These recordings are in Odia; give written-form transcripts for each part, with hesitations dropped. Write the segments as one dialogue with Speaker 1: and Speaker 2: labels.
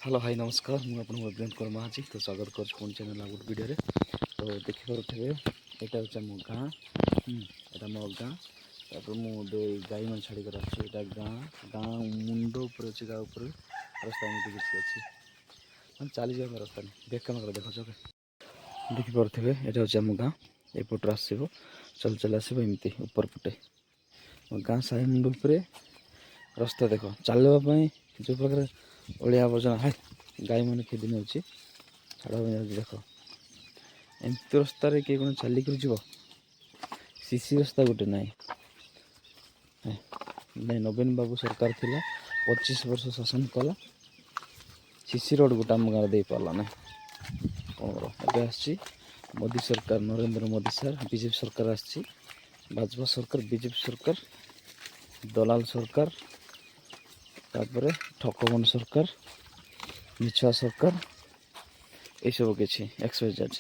Speaker 1: हेलो हाई नमस्कार मुझे वीरेन्द्र कुमार महाजी तो स्वागत कर चैनल गोटे वीडियो तो देखिपे यहाँ हूँ मो गाँ यहाँ मो गाँ मुझे गाई मैं छाड़ी कर गाँ गाँ मुंड उपर अच्छे गाँ उपर रास्ता एमती किसी अच्छी मैं चली जाए रास्ता नहीं देख देख देखिपे यहाँ हूँ आम गाँ एपटर आसो चल चल आसो एमती ऊपर पटे गाँ साई मुंड उपर रास्ता देख चलवाई जो प्रकार अलिया आवर्जना है गाई मैंने खेदी नौ छाड़ा देख एमती रास्तार किए कौन चलिक जीव सीसी रास्ता गोटे ना नहीं नवीन बाबू सरकार थिला 25 वर्ष शासन कला सीसी रोड गोटे आम गाँव दे पारा ना कौन आसी मोदी सरकार नरेंद्र मोदी सर बीजेपी सरकार आसी भाजपा सरकार बीजेपी सरकार दलाल सरकार तापर ठकबन सरकार मिछुआ सरकार ये सब किसी एक्सपाइजेड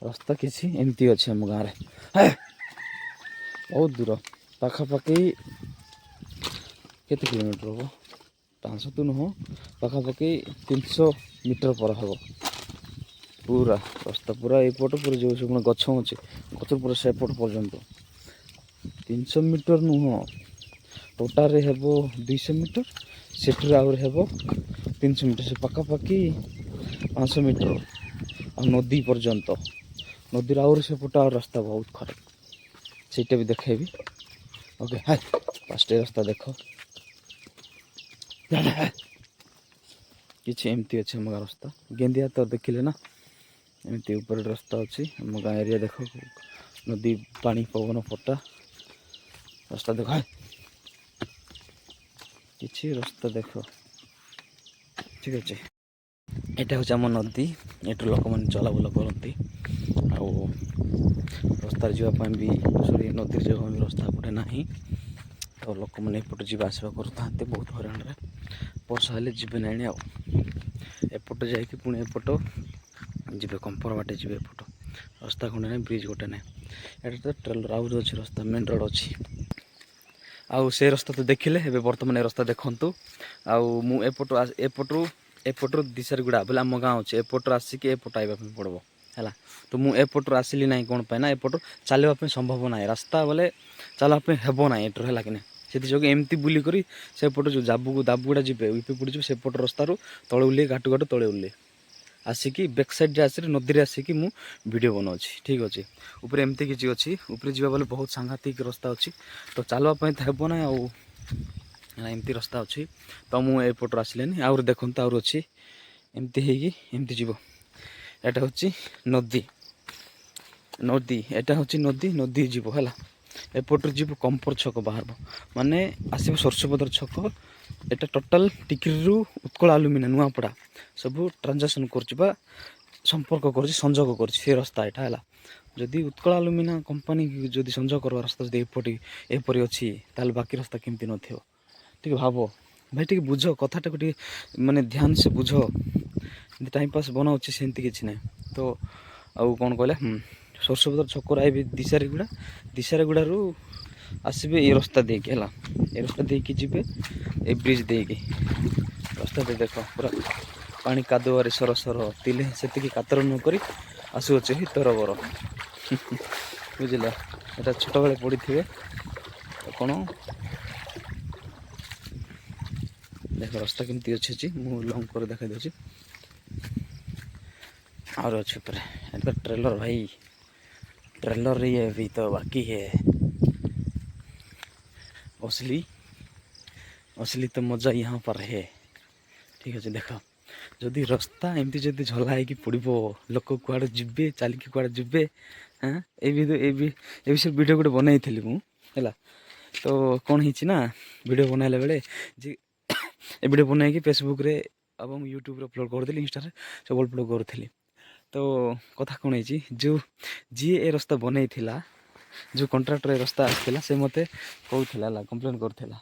Speaker 1: रास्ता किसी एमती अच्छे आम गाँव बहुत दूर पाखापाखि केते किलोमीटर हम 500 तो नुह पाखापाखि 300 मीटर पर हम पूरा रास्ता पूरा एपट पूरा जो सब गच अच्छे गच पूरा सेपट पर्यंत 300 मीटर नुह टोटाल हे 200 मीटर सेठू आउर हे 300 मीटर से पाखापाखि 500 मीटर आ नदी पर्यंत नदी आउर सेपट आ रास्ता बहुत खराब से भी देखेबी ओके हाय फास्ट रास्ता देख किसी एमती अच्छे आम रास्ता गेंदिया तो देखिले ना एमती ऊपर रास्ता अच्छी आम गाँ एरिया देख नदी पानी पवन पट्टा रास्ता देख हाय किसी रास्ता देख ठीक अच्छे यहाँ हूँ आम नदी ये लोक मैंने चलाबुला करती रास्तार जावाई भी सॉरी नदी जावाई भी रास्ता पटे ना तो लोक मैंने एपटे जा आसवा करते बहुत हईराण वर्षा हेल्ले जीवे ना एपट जाकि पुणी एपट जी कंपर बाटे जी एपट रास्ता खंडे ना ब्रिज गोटे ना ये तो ट्रेलर आउट अच्छी रास्ता मेन रोड अच्छी आउ से रास्ता तो देखिले ए बर्तमान रास्ता देखु एपटू एपटर दिशार गुड़ा बोले आम गाँव अच्छे एपटर आसिक एपट आइबा पड़ो है तो मुझे एपटर आसली ना कौन पाए ना एपट चलवाई संभव ना रास्ता बोले चलवाई हेब ना एटर है कि से जो एमती बुलिक सेपट जो दाबुगुड़ा जी पड़ जाए सेपट रास्तार तले उल्ले घाटू घाटू तले उल्ले आसिकी बैक साइड आस नदी आसिकी मु वीडियो बनाऊँ ठीक अच्छे ऊपर एमती किसी अच्छी ऊपर जावा बोले बहुत सांघातिक रास्ता अच्छी तो चलवाई तो हेब ना एमती रास्ता अच्छी तो मुझे एपटर आसलेनी आउर देखते आउर अच्छी एमती एमती जीव एटा हूँ नदी नदी एटा हूँ नदी नदी जीव है एपटर जीव कंपर छक बाहर माने आसब सरसपदर छक एटा टोटाल टिकिरी उत्कल आलुमिना नुआपड़ा सब ट्रांजाक्शन कर संपर्क कर संजोग कर रास्ता यहाँ है जदि उत्कल आलुमिना कंपानी जदि संजोग कर रास्ता जब एपरी अच्छी ताल बाकी रास्ता केमती न टे भाव भाई टे बुझ कथाटा टे माने ध्यान से बुझ टाइम पास बनाऊँ सेमती किसी ना तो आउ कौन कहले सरसपदर छकर आए दिशारेगुड़ा आसबे ये रास्ता देके है ये रास्ता देकी जीवे ए ब्रिज देकी रास्ता दे देख पूरा पानी कादुआरे सर सर तिले से कातर नक आसुचे तरबर बुझल एटा छोट बेले पड़ी थे कौन देख रास्ता केमती अच्छी मुझे लंग कर देखा दूसरी और अच्छे ऊपर ट्रेलर भाई ट्रेलर ये भी तो बाकी है असली असली तो मजा यहाँ पर है ठीक अच्छे देख जदि रास्ता एमती जदि झला है कि पड़ो लोक कुआड़े जीवे चलिकी कुआड़े जीवे हाँ ये विषय वीडियो गोटे बनई थी मुझे तो कौन है वीडियो बनाइला बेले जे ए वीडियो बनई फेसबुक रे और यूट्यूब अपलोड करी इंस्टा सब अपलोड करी तो कथा कौन है जो जी ए रास्ता बनई थिला जो कंट्राक्टर ए रास्ता आसला से मते कहला कंप्लेन करथिला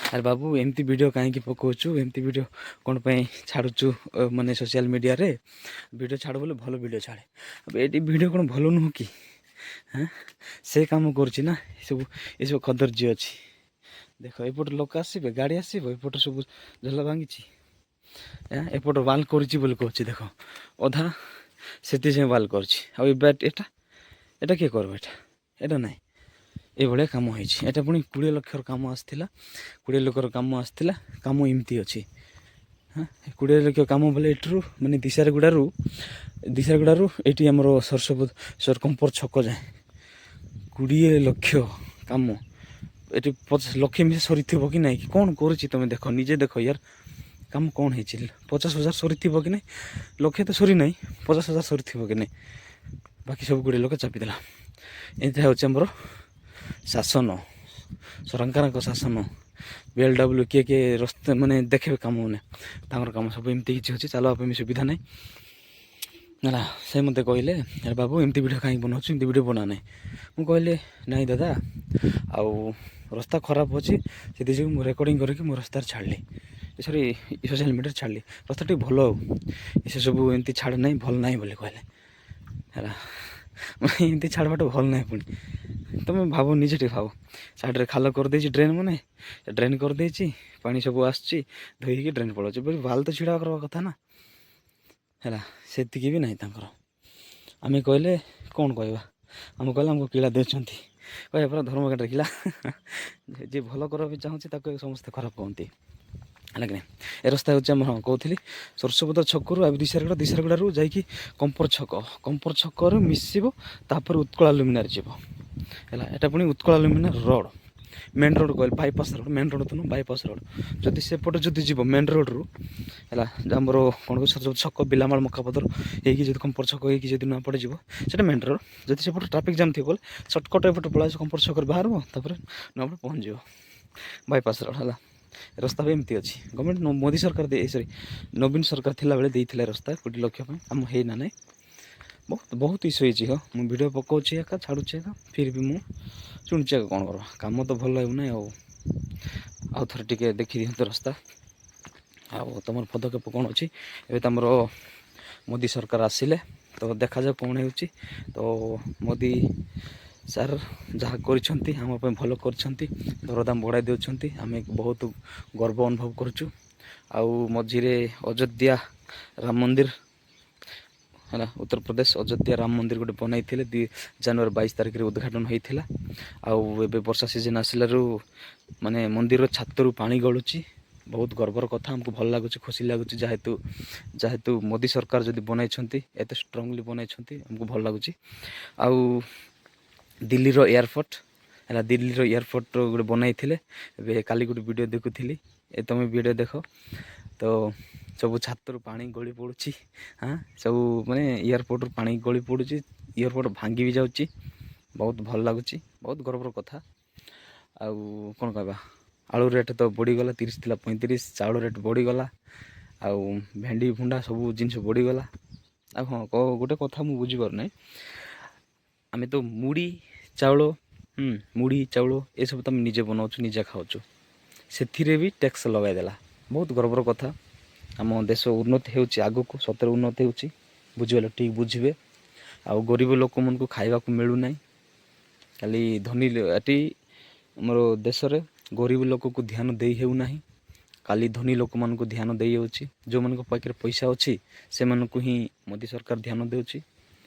Speaker 1: अरे बाबू एमती वीडियो कहीं पकाचु एमती वीडियो कौन छाड़ू माने सोशल मीडिया रे वीडियो छाड़ बोले भल वीडियो छाड़े अब ये वीडियो कौन भल नुह कि हाँ से काम कर सब ये सब खदर्जी अच्छी ଦେଖ ଏପଟେ ଲୋକ ଆସିବେ, ଗାଡ଼ି ଆସିବ, ଏପଟେ ସବୁ ଝୋଲା ଭାଙ୍ଗିଛି। ଏପଟ ୱାଲ୍ କରିଛି ବୋଲି କହୁଛି। ଦେଖ ଅଧା ସେଠି ଯାଏଁ ୱାଲ୍ କରିଛି। ଆଉ ଏବେ ଏଟା ଏଟା କିଏ କରିବ? ଏଟା ନାହିଁ। ଏଇଭଳିଆ କାମ ହେଇଛି। ଏଟା ପୁଣି 20 ଲକ୍ଷର କାମ ଆସିଥିଲା। 20 ଲକ୍ଷର କାମ ଆସିଥିଲା। କାମ ଏମିତି ଅଛି। 20 ଲକ୍ଷ କାମ ବୋଲେ ଏଠରୁ ମାନେ ଦିଶାରଗୁଡ଼ାରୁ ଏଇଠି ଆମର ସରକମ୍ପର ଛକ ଯାଏଁ 20 ଲକ୍ଷ କାମ। ଏଠି 50 ଲକ୍ଷ ମିଶା ସରିଥିବ କି ନାଇଁ କି କ'ଣ କରୁଛି ତମେ ଦେଖ, ନିଜେ ଦେଖ ୟାର କାମ କ'ଣ ହେଇଛି। 50,000 ସରିଥିବ କି ନାଇଁ, ଲକ୍ଷେ ତ ସରି ନାହିଁ, 50,000 ସରିଥିବ କି ନାଇଁ। ବାକି ସବୁ 20 ଲକ୍ଷ ଚାପିଦେଲା। ଏଇଟା ହେଉଛି ଆମର ଶାସନ, ସରକାରଙ୍କ ଶାସନ। BLW କିଏ ରସ୍ତା ମାନେ ଦେଖେଇବେ କାମ, ମାନେ ତାଙ୍କର କାମ ସବୁ ଏମିତି କିଛି ଅଛି, ଚାଲିବା ପାଇଁ ବି ସୁବିଧା ନାହିଁ ହେଲା। ସେ ମୋତେ କହିଲେ ଆରେ ବାବୁ ଏମିତି ଭିଡ଼ିଓ କାହିଁକି ବନାଉଛୁ, ଏମିତି ଭିଡ଼ିଓ ବନା ନାହିଁ। ମୁଁ କହିଲି ନାଇଁ ଦାଦା, ଆଉ ରାସ୍ତା ଖରାପ ଅଛି, ସେଥିଯୋଗୁଁ ମୁଁ ରେକର୍ଡ଼ିଂ କରିକି ମୋ ରାସ୍ତାରେ ଛାଡ଼ିଲି, ସରି ସୋସିଆଲ୍ ମିଡ଼ିଆରେ ଛାଡ଼ିଲି। ରାସ୍ତା ଟିକେ ଭଲ ଆଉ ଏସବୁ ଏମିତି ଛାଡ଼ ନାହିଁ, ଭଲ ନାହିଁ ବୋଲି କହିଲେ ହେଲା। ଏମିତି ଛାଡ଼ବାଟା ଭଲ ନାହିଁ। ପୁଣି ତମେ ଭାବ, ନିଜେ ଟିକେ ଭାବ, ସାଇଡ଼୍ରେ ଖାଲ କରିଦେଇଛି, ଡ୍ରେନ୍ କରିଦେଇଛି, ପାଣି ସବୁ ଆସୁଛି, ଧୋଇକି ଡ୍ରେନ୍ ପଳାଉଛି। ବାଲ୍ ତ ଛିଡ଼ା କରିବା କଥା ନା ହେଲା। ସେତିକି ବି ନାହିଁ ତାଙ୍କର। ଆମେ କହିଲେ କ'ଣ କହିବା? ଆମେ କହିଲେ ଆମକୁ କିଳା ଦେଉଛନ୍ତି, କହିବା ପୁରା ଧର୍ମଘାଟରେ କିଳା। ଯିଏ ଭଲ କରିବା ବି ଚାହୁଁଛି ତାକୁ ସମସ୍ତେ ଖରାପ କୁହନ୍ତି ହେଲା କି ନାହିଁ। ଏ ରାସ୍ତା ହେଉଛି ଆମର, କହୁଥିଲି ସରସପଦା ଛକରୁ ଆଉ ଦିଶାରଗୁଡ଼ାରୁ ଯାଇକି କମ୍ପର ଛକରୁ ମିଶିବ, ତାପରେ ଉତ୍କଳ ଲୁମିନାର ଯିବ ହେଲା। ଏଟା ପୁଣି ଉତ୍କଳ ଲୁମିନାର ରୋଡ଼, ମେନ୍ ରୋଡ଼ କହିଲେ, ବାଇପାସ୍ ରୋଡ଼, ମେନ୍ ରୋଡ଼ ତ ନୁହଁ, ବାଇପାସ୍ ରୋଡ଼। ଯଦି ସେପଟେ ଯଦି ଯିବ ମେନ୍ ରୋଡ଼ରୁ ହେଲା, ଆମର କ'ଣ ଛକ ବିଲାମାଳ ମକାପଦର ହେଇକି ଯଦି କମ୍ପର ଛକ ହେଇକି ଯଦି ନୂଆ ପଟେ ଯିବ, ସେଇଟା ମେନ୍ ରୋଡ଼। ଯଦି ସେପଟେ ଟ୍ରାଫିକ୍ ଜାମ୍ ଥିବ ବୋଲେ ସର୍ଟକଟ୍ ଏପଟେ ପଳାଇବ, କମ୍ପର ଛକରେ ବାହାରିବ, ତାପରେ ନୂଆ ପଟେ ପହଞ୍ଚିଯିବ, ବାଇପାସ୍ ରୋଡ଼ ହେଲା। ରାସ୍ତା ବି ଏମିତି ଅଛି। ଗଭର୍ଣ୍ଣମେଣ୍ଟ ମୋଦି ସରକାର ନବୀନ ସରକାର ଥିଲାବେଳେ ଦେଇଥିଲେ ରାସ୍ତା 20 ଲକ୍ଷ ପାଇଁ, କାମ ହେଇନା ନାହିଁ। ବହୁତ ଇସ୍ୟୁ ହେଇଛି। ମୁଁ ଭିଡ଼ିଓ ପକାଉଛି ଏକା, ଛାଡ଼ୁଛି ଏକା, ଫିର୍ ବି ମୁଁ ଶୁଣୁଛି ଏକା। କ'ଣ କରିବା, କାମ ତ ଭଲ ହେଉନାହିଁ। ଆଉ ଥରେ ଟିକେ ଦେଖିଦିଅନ୍ତୁ ରାସ୍ତା। ଆଉ ତୁମର ପଦକ୍ଷେପ କ'ଣ ଅଛି? ଏବେ ତ ଆମର ମୋଦି ସରକାର ଆସିଲେ, ତ ଦେଖାଯାଉ କ'ଣ ହେଉଛି। ତ ମୋଦି ସାର୍ ଯାହା କରିଛନ୍ତି ଆମ ପାଇଁ ଭଲ କରିଛନ୍ତି, ଦରଦାମ ବଢ଼ାଇ ଦେଉଛନ୍ତି, ଆମେ ବହୁତ ଗର୍ବ ଅନୁଭବ କରୁଛୁ। ଆଉ ମଝିରେ ଅଯୋଧ୍ୟା ରାମ ମନ୍ଦିର ହେଲା, ଉତ୍ତରପ୍ରଦେଶ ଅଯୋଧ୍ୟା ରାମ ମନ୍ଦିର ଗୋଟେ ବନାଇଥିଲେ, ଜାନୁଆରୀ 22 ତାରିଖରେ ଉଦ୍ଘାଟନ ହୋଇଥିଲା। ଆଉ ଏବେ ବର୍ଷା ସିଜନ୍ ଆସିଲାରୁ ମାନେ ମନ୍ଦିରର ଛାତରୁ ପାଣି ଗଳୁଛି। ବହୁତ ଗର୍ବର କଥା, ଆମକୁ ଭଲ ଲାଗୁଛି, ଖୁସି ଲାଗୁଛି। ଯେହେତୁ ମୋଦି ସରକାର ଯଦି ବନାଇଛନ୍ତି, ଏତେ ଷ୍ଟ୍ରଙ୍ଗଲି ବନାଇଛନ୍ତି, ଆମକୁ ଭଲ ଲାଗୁଛି। ଆଉ ଦିଲ୍ଲୀର ଏୟାରପୋର୍ଟ ହେଲା, ଦିଲ୍ଲୀର ଏୟାରପୋର୍ଟ ଗୋଟେ ବନାଇଥିଲେ। ଏବେ କାଲି ଗୋଟେ ଭିଡ଼ିଓ ଦେଖୁଥିଲି, ତମେ ଭିଡ଼ିଓ ଦେଖ ତ, ସବୁ ଛାତରୁ ପାଣି ଗଳି ପଡ଼ୁଛି। ସବୁ ମାନେ ଏୟାରପୋର୍ଟରୁ ପାଣି ଗଳି ପଡ଼ୁଛି, ଏୟାରପୋର୍ଟ ଭାଙ୍ଗି ବି ଯାଉଛି। ବହୁତ ଭଲ ଲାଗୁଛି, ବହୁତ ଗର୍ବର କଥା। ଆଉ କ'ଣ କହିବା, ଆଳୁ ରେଟ୍ ତ ବଢ଼ିଗଲା, 30 ଥିଲା 35, ଚାଉଳ ରେଟ୍ ବଢ଼ିଗଲା। ଆଉ ଭେଣ୍ଡି ଭୁଣ୍ଡା ସବୁ ଜିନିଷ ବଢ଼ିଗଲା। ଆଉ ଗୋଟେ କଥା ମୁଁ ବୁଝିପାରୁନାହିଁ, ଆମେ ତ ମୁଢ଼ି ଚାଉଳ ଏସବୁ ତ ଆମେ ନିଜେ ବନାଉଛୁ, ନିଜେ ଖାଉଛୁ, ସେଥିରେ ବି ଟ୍ୟାକ୍ସ ଲଗାଇଦେଲା। ବହୁତ ଗର୍ବର କଥା। ଆମ ଦେଶ ଉନ୍ନତି ହେଉଛି, ଆଗକୁ ସତରେ ଉନ୍ନତି ହେଉଛି, ବୁଝିଗଲେ, ଠିକ୍ ବୁଝିବେ। ଆଉ ଗରିବ ଲୋକମାନଙ୍କୁ ଖାଇବାକୁ ମିଳୁନାହିଁ, ଖାଲି ଧନୀ। ଏଠି ଆମର ଦେଶରେ ଗରିବ ଲୋକକୁ ଧ୍ୟାନ ଦେଇ ହେଉନାହିଁ, ଖାଲି ଧନୀ ଲୋକମାନଙ୍କୁ ଧ୍ୟାନ ଦେଇଯାଉଛି। ଯେଉଁମାନଙ୍କ ପାଖରେ ପଇସା ଅଛି ସେମାନଙ୍କୁ ହିଁ ମୋଦି ସରକାର ଧ୍ୟାନ ଦେଉଛି,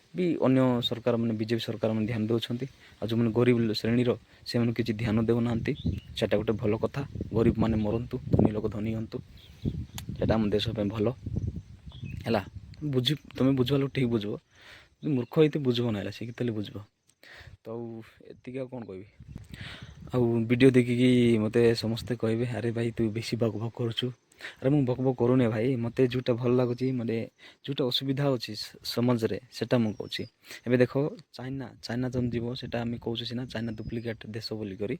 Speaker 1: ବି ଅନ୍ୟ ସରକାର ମାନେ ବିଜେପି ସରକାର ମାନେ ଧ୍ୟାନ ଦେଉଛନ୍ତି। ଆଉ ଯେଉଁମାନେ ଗରିବ ଶ୍ରେଣୀର, ସେମାନେ କିଛି ଧ୍ୟାନ ଦେଉନାହାନ୍ତି। ସେଇଟା ଗୋଟେ ଭଲ କଥା। ଗରିବ ମାନେ ମରନ୍ତୁ, ଧନୀ ଲୋକ ଧନୀ ହୁଅନ୍ତୁ, ସେଇଟା ଆମ ଦେଶ ପାଇଁ ଭଲ ହେଲା। ତମେ ବୁଝିବା ଲୋକ ଠିକ୍ ବୁଝିବ, ମୂର୍ଖ ହେଇତେ ବୁଝିବ ନାହିଁ ହେଲା, ଶିକ୍ଷିତ ହେଲେ ବୁଝିବ। ତ ଆଉ ଏତିକି, ଆଉ କ'ଣ କହିବି। ଆଉ ଭିଡ଼ିଓ ଦେଖିକି ମୋତେ ସମସ୍ତେ କହିବେ ଆରେ ଭାଇ ତୁ ବେଶୀ ବକ୍ ବକ୍ କରୁଛୁ। ଆରେ ମୁଁ ବକ୍ ବକ୍ କରୁନି ଭାଇ, ମୋତେ ଯେଉଁଟା ଭଲ ଲାଗୁଛି, ମାନେ ଯେଉଁଟା ଅସୁବିଧା ଅଛି ସମାଜରେ, ସେଇଟା ମୁଁ କହୁଛି। ଏବେ ଦେଖ, ଚାଇନା ଯଦି ଯିବ, ସେଇଟା ଆମେ କହୁଛୁ ସିନା ଚାଇନା ଡୁପ୍ଲିକେଟ୍ ଦେଶ ବୋଲିକରି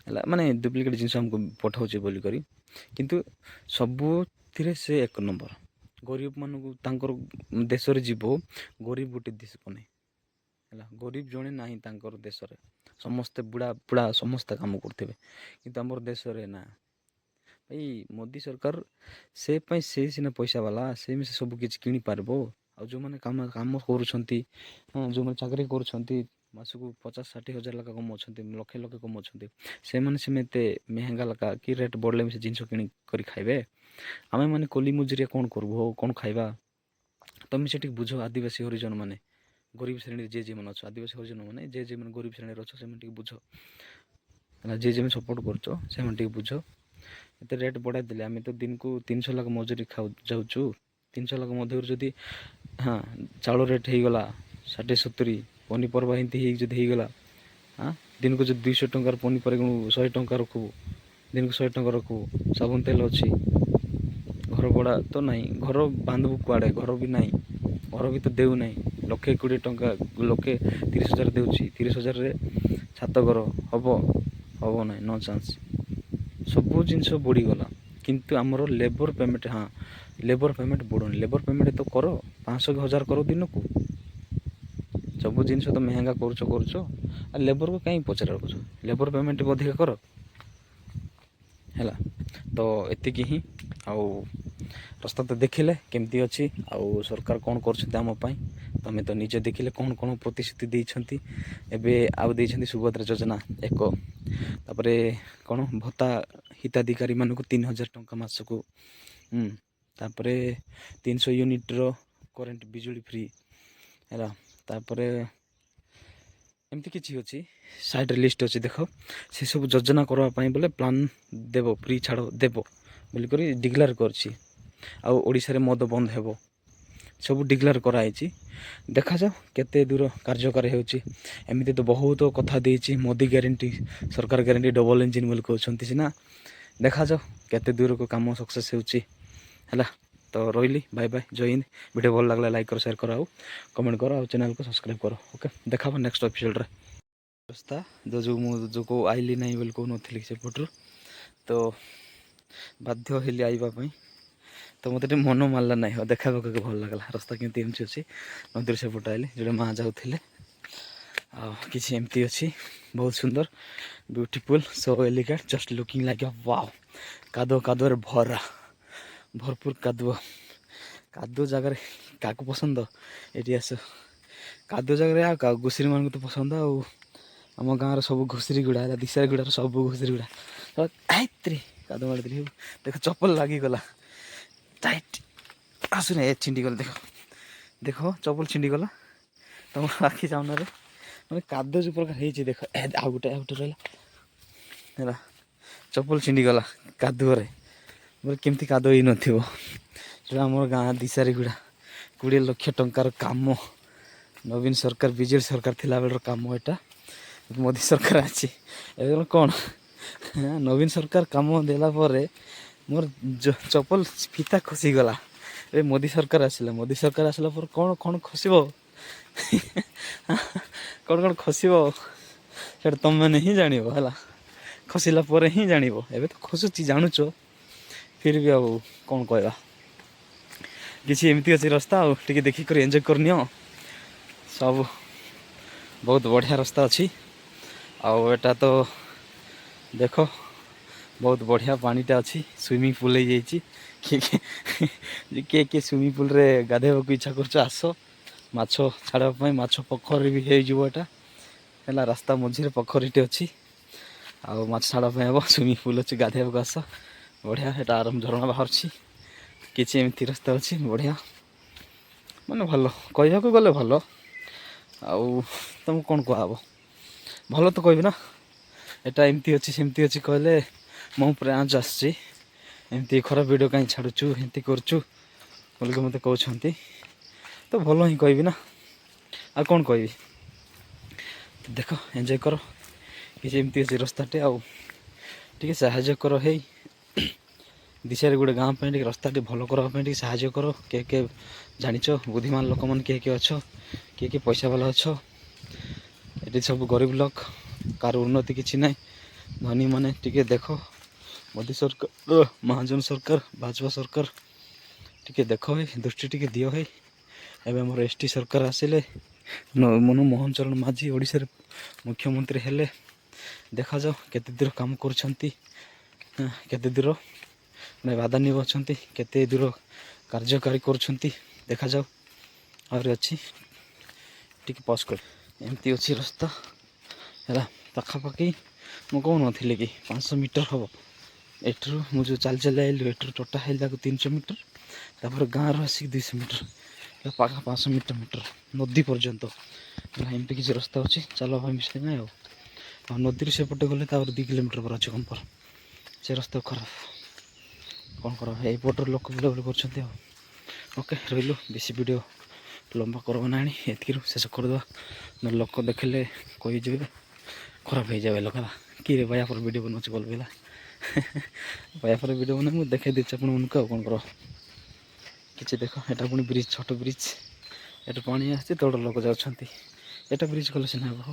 Speaker 1: ହେଲା, ମାନେ ଡୁପ୍ଲିକେଟ୍ ଜିନିଷ ଆମକୁ ପଠାଉଛି ବୋଲିକରି, କିନ୍ତୁ ସବୁଥିରେ ସେ 1 ନମ୍ବର। ଗରିବମାନଙ୍କୁ ତାଙ୍କର ଦେଶରେ ଯିବ, ଗରିବ ଗୋଟେ ଦିଶିବନି ହେଲା, ଗରିବ ଜଣେ ନାହିଁ ତାଙ୍କର ଦେଶରେ। ସମସ୍ତେ ବୁଢ଼ା ସମସ୍ତେ କାମ କରୁଥିବେ, କିନ୍ତୁ ଆମର ଦେଶରେ ନା ଭାଇ। ମୋଦି ସରକାର ସେ ପାଇଁ, ସେ ସିନା ପଇସା ବାଲା, ସେ ସବୁ କିଛି କିଣିପାରିବ। ଆଉ ଯେଉଁମାନେ କାମ କରୁଛନ୍ତି, ଯେଉଁମାନେ ଚାକିରି କରୁଛନ୍ତି, ମାସକୁ 50-60 ହଜାର ଲେଖା କମାଉଛନ୍ତି, ଲକ୍ଷେ ଲକ୍ଷେ କମାଉଛନ୍ତି। ସେମାନେ ସେମିତି ମେହେଙ୍ଗା ଲେଖା କି ରେଟ୍ ବଢ଼ିଲେ ବି ସେ ଜିନିଷ କିଣି କରି ଖାଇବେ। ଆମେମାନେ କଲି ମଜୁରିଆ କ'ଣ କରିବୁ, ହଉ କ'ଣ ଖାଇବା? ତମେ ସେଠିକି ବୁଝ ଆଦିବାସୀ ହରିଜନ ମାନେ, ଗରିବ ଶ୍ରେଣୀରେ ଯିଏ ମାନେ ଅଛ, ଆଦିବାସୀ ହରିଜନ ମାନେ ଯିଏ ମାନେ ଗରିବ ଶ୍ରେଣୀରେ ଅଛ, ସେମାନେ ଟିକେ ବୁଝ ହେଲା। ଯିଏ ଯେମିତି ସପୋର୍ଟ କରୁଛ ସେମାନେ ଟିକେ ବୁଝ। ଏତେ ରେଟ୍ ବଢ଼ାଇ ଦେଲେ, ଆମେ ତ ଦିନକୁ 300 ଲାଖ ମଜୁରୀ ଯାଉଛୁ। 300 ଲାଖ ମଧ୍ୟରୁ ଯଦି ଚାଉଳ ରେଟ୍ ହେଇଗଲା 60-70, ପନିପରିବା ଏମିତି ହେଇକି ଯଦି ହେଇଗଲା, ଦିନକୁ ଯଦି 200 ଟଙ୍କାର ପନିପରିବା 100 ଟଙ୍କା ରଖିବୁ, ଦିନକୁ 100 ଟଙ୍କା ରଖିବୁ। ସାବୁନ ତେଲ ଅଛି, ଘର ଭଡ଼ା ତ ନାହିଁ, ଘର ବାନ୍ଧିବୁ କୁଆଡ଼େ? ଘର ବି ନାହିଁ, ଘର ବି ତ ଦେଉନାହିଁ। 1,20,000 ଟଙ୍କା, 1,30,000 ଦେଉଛି। 30,000ରେ ଛାତ ଘର ହବ ନାହିଁ, ନୋ ଚାନ୍ସ। ସବୁ ଜିନିଷ ବଢ଼ିଗଲା, କିନ୍ତୁ ଆମର ଲେବର ପେମେଣ୍ଟ, ଲେବର ପେମେଣ୍ଟ ବଢ଼ୁନି। ଲେବର ପେମେଣ୍ଟ ତ କର, 500 କି 1000 କର ଦିନକୁ। ସବୁ ଜିନିଷ ତ ମେହେଙ୍ଗା କରୁଛ ଆଉ ଲେବରକୁ କାହିଁକି ପଚାର ରଖୁଛ? ଲେବର ପେମେଣ୍ଟ ଅଧିକା କର ହେଲା। ତ ଏତିକି ହିଁ। ଆଉ ରାସ୍ତା ତ ଦେଖିଲେ କେମିତି ଅଛି, ଆଉ ସରକାର କ'ଣ କରୁଛନ୍ତି ଆମ ପାଇଁ, ତମେ ତ ନିଜେ ଦେଖିଲେ କ'ଣ ପ୍ରତିଶ୍ରୁତି ଦେଇଛନ୍ତି। ଏବେ ଆଉ ଦେଇଛନ୍ତି ସୁଭଦ୍ରା ଯୋଜନା 1, ତାପରେ କ'ଣ ଭତ୍ତା ହିତାଧିକାରୀମାନଙ୍କୁ 3,000 ଟଙ୍କା ମାସକୁ, ତାପରେ 300 ୟୁନିଟ୍ର କରେଣ୍ଟ ବିଜୁଳି ଫ୍ରି ହେଲା। ତାପରେ ଏମିତି କିଛି ଅଛି, ସାଇଡ଼୍ରେ ଲିଷ୍ଟ ଅଛି, ଦେଖ। ସେସବୁ ଯୋଜନା କରିବା ପାଇଁ ବୋଲେ ପ୍ଲାନ୍ ଦେବ, ଫ୍ରି ଛାଡ଼ ଦେବ ବୋଲିକରି ଡିକ୍ଲେୟାର କରିଛି। ଆଉ ଓଡ଼ିଶାରେ ମଦ ବନ୍ଦ ହେବ, ସବୁ ଡିକ୍ଲେୟାର କରାହେଇଛି। ଦେଖାଯାଉ କେତେ ଦୂର କାର୍ଯ୍ୟକାରୀ ହେଉଛି। ଏମିତି ତ ବହୁତ କଥା ଦେଇଛି, ମୋଦି ଗ୍ୟାରେଣ୍ଟି, ସରକାର ଗ୍ୟାରେଣ୍ଟି, ଡବଲ ଇଞ୍ଜିନ୍ ବୋଲି କହୁଛନ୍ତି ସିନା। ଦେଖାଯାଉ କେତେ ଦୂରକୁ କାମ ସକ୍ସେସ୍ ହେଉଛି ହେଲା। ତ ରହିଲି, ବାଏ ବାଏ, ଜୟ ହିନ୍ଦ। ଭିଡ଼ିଓ ଭଲ ଲାଗିଲା ଲାଇକ୍ କର, ସେୟାର କର, ଆଉ କମେଣ୍ଟ କର, ଆଉ ଚ୍ୟାନେଲକୁ ସବସ୍କ୍ରାଇବ୍ କର। ଓକେ, ଦେଖା ହବ ନେକ୍ସଟ ଏପିସୋଡ଼ରେ। ରାସ୍ତା ମୁଁ ଆଇଲି ନାହିଁ ବୋଲି କହୁନଥିଲି ସେପଟରୁ, ତ ବାଧ୍ୟ ହେଲି ଆଇବା ପାଇଁ। ତ ମୋତେ ଟିକେ ମନ ମାରିଲା ନାହିଁ, ଆଉ ଦେଖାବାକୁ ଭଲ ଲାଗିଲା। ରାସ୍ତା କେମିତି ଏମିତି ଅଛି, ନଦୀର ସେପଟେ ଆଇଲି ଯେଉଁଟା ମା ଯାଉଥିଲେ, ଆଉ କିଛି ଏମିତି ଅଛି, ବହୁତ ସୁନ୍ଦର, beautiful, so elegant, just looking like a wow. କାଦୁଅରେ ଭରପୁର କାଦୁଅ ଜାଗାରେ କାହାକୁ ପସନ୍ଦ ଏଠି ଆସ। କାଦୁଅ ଜାଗାରେ ଆଉ କାହାକୁ, ଘୁଷୁରିମାନଙ୍କୁ ତ ପସନ୍ଦ। ଆଉ ଆମ ଗାଁର ସବୁ ଘୁଷୁରି ଗୁଡ଼ା ହେଲା, ଦିଶାରୀ ଗୁଡ଼ାର ସବୁ ଘୁଷୁରି ଗୁଡ଼ା ଆଇତ୍ରି କାଦୁଅ ମାଡ଼ିଥିଲି। ଦେଖ ଚପଲ ଲାଗିଗଲା ଟାଇଟ୍, ଆସୁନି, ଛିଣ୍ଡିଗଲା। ଦେଖ ଚପଲ ଛିଣ୍ଡିଗଲା ତମ ଆଖି ସାମ୍ନାରେ, ମାନେ କାଦୁଅ ଯେଉଁ ପ୍ରକାର ହେଇଛି ଦେଖ। ଆଉ ଗୋଟେ ରହିଲା ହେଲା, ଚପଲ ଛିଣ୍ଡିଗଲା କାଦୁଅରେ। କେମିତି କାଦୁଅ ହେଇନଥିବ। ସେଇଟା ଆମର ଗାଁ ଦିଶାରୀ ଗୁଡ଼ା, 20 ଲକ୍ଷ ଟଙ୍କାର କାମ। ନବୀନ ସରକାର, ବିଜେଡ଼ି ସରକାର ଥିଲାବେଳର କାମ ଏଇଟା। ମୋଦି ସରକାର ଅଛି ଏବେ କ'ଣ, ନବୀନ ସରକାର କାମ ଦେଲା ପରେ ମୋର ଚପଲ ଫିତା ଖସିଗଲା। ଏବେ ମୋଦି ସରକାର ଆସିଲା ପରେ କ'ଣ ଖସିବ, କ'ଣ ଖସିବ ସେଇଟା ତମେମାନେ ହିଁ ଜାଣିବ ହେଲା। ଖସିଲା ପରେ ହିଁ ଜାଣିବ। ଏବେ ତ ଖସୁଛି ଜାଣୁଛ, ଫିର୍ ବି ଆଉ କ'ଣ କହିବା। କିଛି ଏମିତି ଅଛି ରାସ୍ତା, ଆଉ ଟିକେ ଦେଖିକରି ଏନ୍ଜୟ କରିନିଅ। ସବୁ ବହୁତ ବଢ଼ିଆ ରାସ୍ତା ଅଛି। ଆଉ ଏଟା ତ ଦେଖ, ବହୁତ ବଢ଼ିଆ ପାଣିଟା ଅଛି, ସୁଇମିଂ ପୁଲ୍ ହେଇଯାଇଛି। କିଏ ସୁଇମିଂ ପୁଲ୍ରେ ଗାଧୋଇବାକୁ ଇଚ୍ଛା କରୁଛ, ଆସ। ମାଛ ଛାଡ଼ିବା ପାଇଁ ମାଛ ପୋଖରୀ ବି ହେଇଯିବ ଏଟା ହେଲା। ରାସ୍ତା ମଝିରେ ପୋଖରୀଟେ ଅଛି, ଆଉ ମାଛ ଛାଡ଼ିବା ପାଇଁ ହେବ। ସୁଇମିଂ ପୁଲ୍ ଅଛି, ଗାଧୋଇବାକୁ ଆସ। ବଢ଼ିଆ, ଏଟା ଆରମ୍ଭ ଝରଣା ବାହାରୁଛି। କିଛି ଏମିତି ରାସ୍ତା ଅଛି, ବଢ଼ିଆ, ମାନେ ଭଲ, କହିବାକୁ ଗଲେ ଭଲ। ଆଉ ତମକୁ କ'ଣ କୁହାହବ, ଭଲ ତ କହିବି ନା। ଏଟା ଏମିତି ଅଛି ସେମିତି ଅଛି କହିଲେ ମୋ ଉପରେ ଆଞ୍ଚ ଆସୁଛି। ଏମିତି ଖରାପ ଭିଡ଼ିଓ କାହିଁ ଛାଡ଼ୁଛୁ, ଏମିତି କରୁଛୁ ବୋଲିକି ମୋତେ କହୁଛନ୍ତି। ତ ଭଲ ହିଁ କହିବି ନା, ଆଉ କ'ଣ କହିବି। ଦେଖ, ଏନ୍ଜୟ କର। କିଛି ଏମିତି ଅଛି ରାସ୍ତାଟେ, ଆଉ ଟିକେ ସାହାଯ୍ୟ କର। ହେଇ ଦିଶାରେ ଗୋଟେ ଗାଁ ପାଇଁ ଟିକେ ରାସ୍ତା ଟିକେ ଭଲ କରିବା ପାଇଁ ଟିକେ ସାହାଯ୍ୟ କର। କିଏ ଜାଣିଛ, ବୁଦ୍ଧିମାନ ଲୋକମାନେ କିଏ ଅଛ, କିଏ ପଇସା ବାଲା ଅଛ। ଏଠି ସବୁ ଗରିବ ଲୋକ, କାହାର ଉନ୍ନତି କିଛି ନାହିଁ। ଧନୀମାନେ ଟିକେ ଦେଖ, ମୋଦି ସରକାର, ମହାଜନ ସରକାର, ଭାଜପା ସରକାର ଟିକେ ଦେଖ, ଦୃଷ୍ଟି ଟିକେ ଦିଅ। ଏବେ ଆମର ST ସରକାର ଆସିଲେ, ମନମୋହନ ଚରଣ ମାଝୀ ଓଡ଼ିଶାରେ ମୁଖ୍ୟମନ୍ତ୍ରୀ ହେଲେ। ଦେଖାଯାଉ କେତେ ଦୂର କାମ କରୁଛନ୍ତି, କେତେ ଦୂର ବାଧା ନିଭାଉଛନ୍ତି, କେତେ ଦୂର କାର୍ଯ୍ୟକାରୀ କରୁଛନ୍ତି। ଦେଖାଯାଉ, ଆହୁରି ଅଛି, ଟିକେ ପଜ୍ କରି। ଏମିତି ଅଛି ରାସ୍ତା ହେଲା। ପାଖାପାଖି ମୁଁ କହୁନଥିଲି କି 500 ମିଟର ହେବ ଏଠରୁ ମୁଁ ଯେଉଁ ଚାଲି ଚାଲି ଆଇଲି ଏଠରୁ ଟୋଟା ହେଇଲାକୁ 300 ମିଟର, ତାପରେ ଗାଁରୁ ଆସିକି 200 ମିଟର, ପାଖା 500 ମିଟର ନଦୀ ପର୍ଯ୍ୟନ୍ତ ହେଲା। ଏମିତି କିଛି ରାସ୍ତା ଅଛି, ଚାଲ ଭାଇ ମିଶିଲେ ନାହିଁ ଆଉ ନଦୀରୁ ସେପଟେ ଗଲେ ତାପରେ 2 କିଲୋମିଟର ପରେ ଅଛି କମ୍ପର। ସେ ରାସ୍ତା ଖରାପ, କ'ଣ କରିବା, ଏଇପଟର ଲୋକ ବୁଲାବୁଲି କରୁଛନ୍ତି ଆଉ। ଓକେ ରହିଲୁ, ବେଶୀ ଭିଡ଼ିଓ ଲମ୍ବା କରବ ନାହିଁ, ଏତିକିରୁ ଶେଷ କରିଦେବା। ଲୋକ ଦେଖିଲେ କହିଯିବେ ଖରାପ ହେଇଯାବେ ଲୋକଟା, କିରେ ଭାଇ ଆପଣ ଭିଡ଼ିଓ ବନାଉଛି ଭଲ ପିଲା। ଭାଇ ଆପଣ ଭିଡ଼ିଓ ବନାଇ ମୁଁ ଦେଖାଇ ଦେଇଛି ଆପଣମାନଙ୍କୁ ଆଉ କ'ଣ କର। କିଛି ଦେଖ, ଏଟା ପୁଣି ବ୍ରିଜ୍, ଛୋଟ ବ୍ରିଜ୍, ଏଠୁ ପାଣି ଆସିଛି ତଳ ଲୋକ ଯାଉଛନ୍ତି। ଏଟା ବ୍ରିଜ୍ କଲେ ସିନା ହେବ।